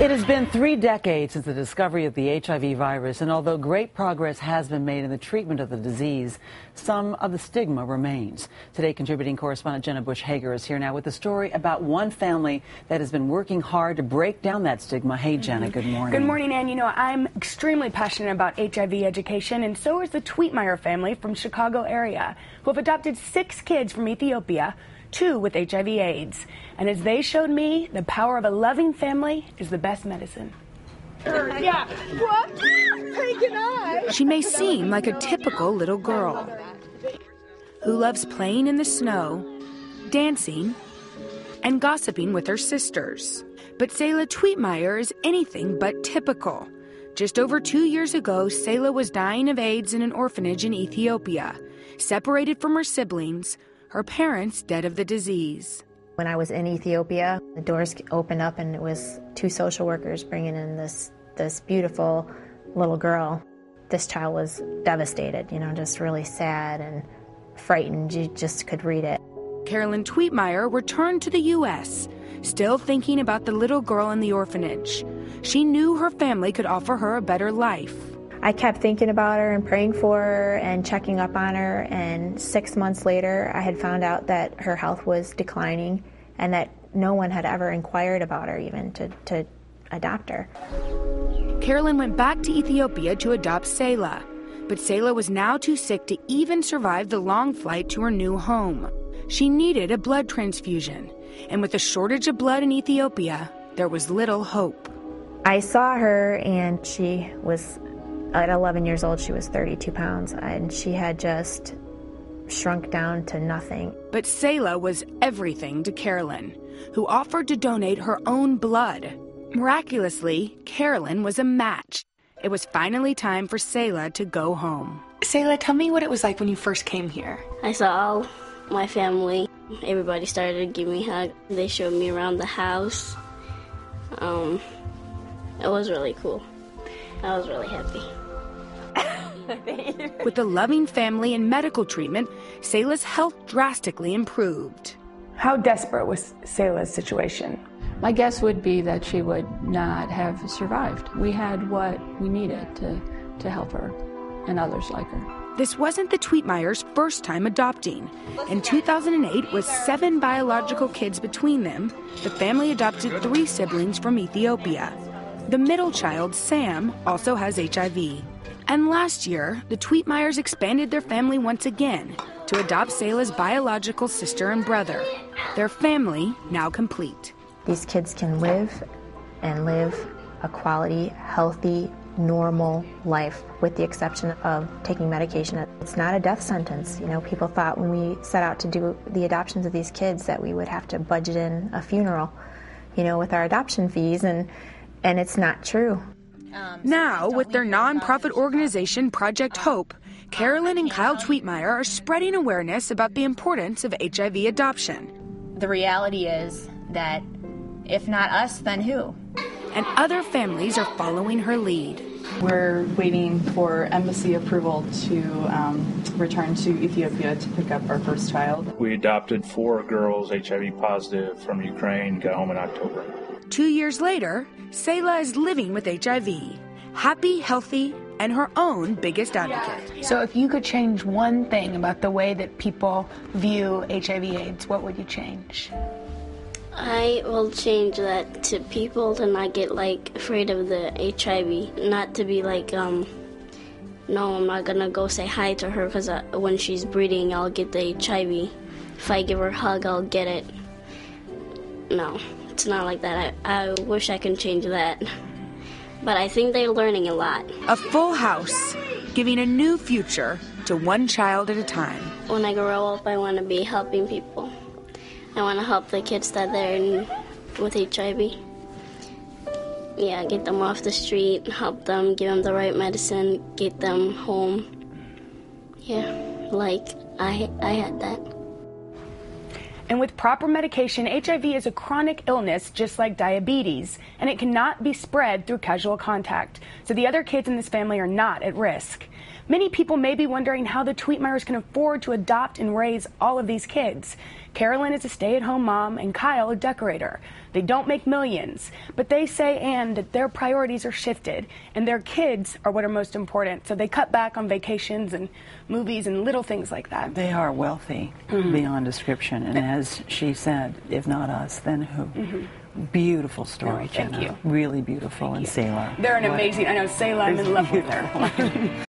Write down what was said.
It has been 3 decades since the discovery of the HIV virus, and although great progress has been made in the treatment of the disease, some of the stigma remains. Today, contributing correspondent Jenna Bush-Hager is here now with a story about one family that has been working hard to break down that stigma. Hey, Jenna, good morning. Good morning, Ann. You know, I'm extremely passionate about HIV education, and so is the Twietmeyer family from Chicago area, who have adopted 6 kids from Ethiopia, 2 with HIV/AIDS. And as they showed me, the power of a loving family is the best medicine. Yeah. What? She may seem like a typical little girl who loves playing in the snow, dancing, and gossiping with her sisters. But Selah Twietmeyer is anything but typical. Just over 2 years ago, Selah was dying of AIDS in an orphanage in Ethiopia, separated from her siblings, her parents dead of the disease. When I was in Ethiopia, the doors opened up and it was 2 social workers bringing in this beautiful little girl. This child was devastated, you know, just really sad and frightened. You just could read it. Carolyn Twietmeyer returned to the U.S., still thinking about the little girl in the orphanage. She knew her family could offer her a better life. I kept thinking about her and praying for her and checking up on her, and 6 months later I had found out that her health was declining and that no one had ever inquired about her even to adopt her. Carolyn went back to Ethiopia to adopt Selah, but Selah was now too sick to even survive the long flight to her new home. She needed a blood transfusion, and with a shortage of blood in Ethiopia, there was little hope. I saw her, and she was, at 11 years old, she was 32 pounds, and she had just shrunk down to nothing. But Selah was everything to Carolyn, who offered to donate her own blood. Miraculously, Carolyn was a match. It was finally time for Selah to go home. Selah, tell me what it was like when you first came here. I saw all my family. Everybody started to give me hugs. They showed me around the house. It was really cool. I was really happy. With a loving family and medical treatment, Selah's health drastically improved. How desperate was Selah's situation? My guess would be that she would not have survived. We had what we needed to help her and others like her. This wasn't the Twietmeyers' first time adopting. In 2008, with 7 biological kids between them, the family adopted 3 siblings from Ethiopia. The middle child, Sam, also has HIV. And last year, the Twietmeyers expanded their family once again to adopt Selah's biological sister and brother. Their family now complete. These kids can live a quality, healthy, normal life, with the exception of taking medication. It's not a death sentence. You know, people thought when we set out to do the adoptions of these kids that we would have to budget in a funeral, you know, with our adoption fees, and it's not true. Now, with their nonprofit organization, Project Hope, Carolyn and Kiel Twietmeyer are spreading awareness about the importance of HIV adoption. The reality is that if not us, then who? And other families are following her lead. We're waiting for embassy approval to return to Ethiopia to pick up our first child. We adopted 4 girls HIV-positive from Ukraine, got home in October. 2 years later, Selah is living with HIV, happy, healthy, and her own biggest advocate. So if you could change one thing about the way that people view HIV/AIDS, what would you change? I will change that to people to not get, like, afraid of the HIV. Not to be like, no, I'm not going to go say hi to her because when she's breathing, I'll get the HIV. If I give her a hug, I'll get it. No, it's not like that. I wish I could change that. But I think they're learning a lot. A full house, giving a new future to one child at a time. When I grow up, I want to be helping people. I want to help the kids that they're with HIV. Yeah, get them off the street, help them, give them the right medicine, get them home. Yeah, like I had that. And with proper medication, HIV is a chronic illness just like diabetes, and it cannot be spread through casual contact. So the other kids in this family are not at risk. Many people may be wondering how the Twietmeyers can afford to adopt and raise all of these kids. Carolyn is a stay-at-home mom and Kiel a decorator. They don't make millions, but they say, Anne, that their priorities are shifted and their kids are what are most important. So they cut back on vacations and movies and little things like that. They are wealthy beyond description. And as she said, if not us, then who? Beautiful story, Jenna. Thank you. Really beautiful. And Selah. They're an amazing, I know, Selah, I'm in love with her.